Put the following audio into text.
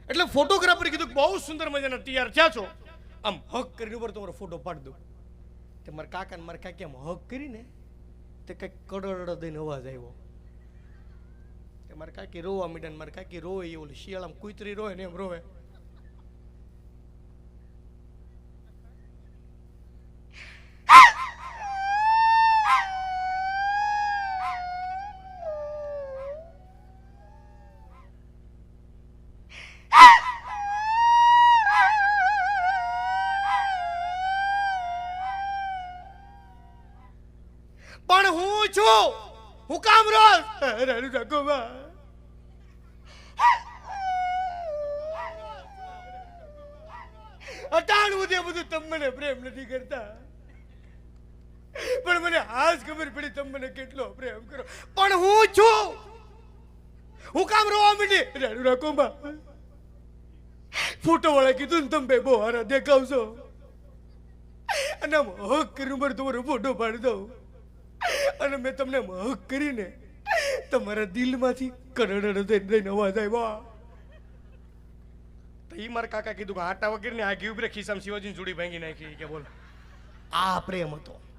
એટલે ફોટોગ્રાફરે કીધું કે બહુ સુંદર મજાના તૈયાર થયા છો, આમ હક કરીને ઉપર તમારો ફોટો પાડી દો. તે મારા કાકા ને મારા કાકી આમ હક કરીને તે કંઈક કડડ દઈને અવાજ આવ્યો. તે મારા કાકી રોવા મીડા ને મારા કાકી રોવે એ ઓલી શિયાળામાં કૂતરી રોવે ને એમ રોવે. પણ હું છું, હું કામ રોલ રાડુ રાખો બા. અટાણું તે બધું તમે મને પ્રેમ નથી કરતા, પણ મને આજ ખબર પડી તમે મને કેટલો પ્રેમ કરો. પણ હું છું, હું કામ રોવા માંડી રાડુ રાખો બા. ફોટો વાળા કીધું ને તમે બહુ હારા દેખાવશો, અને આમ હક કરીને મારે તમારો ફોટો પાડી દઉં, અને મેં તમને હક કરીને તમારા દિલમાંથી કડડ દઈને અવાજ આવ્યો. તો ઈ મારા કાકા કીધું કે આટા વગર ને આગી ઉભરે ખિસ્સામાં શિવાજીની જોડી ભાંગી નાખી કે બોલ આ પ્રેમ હતો.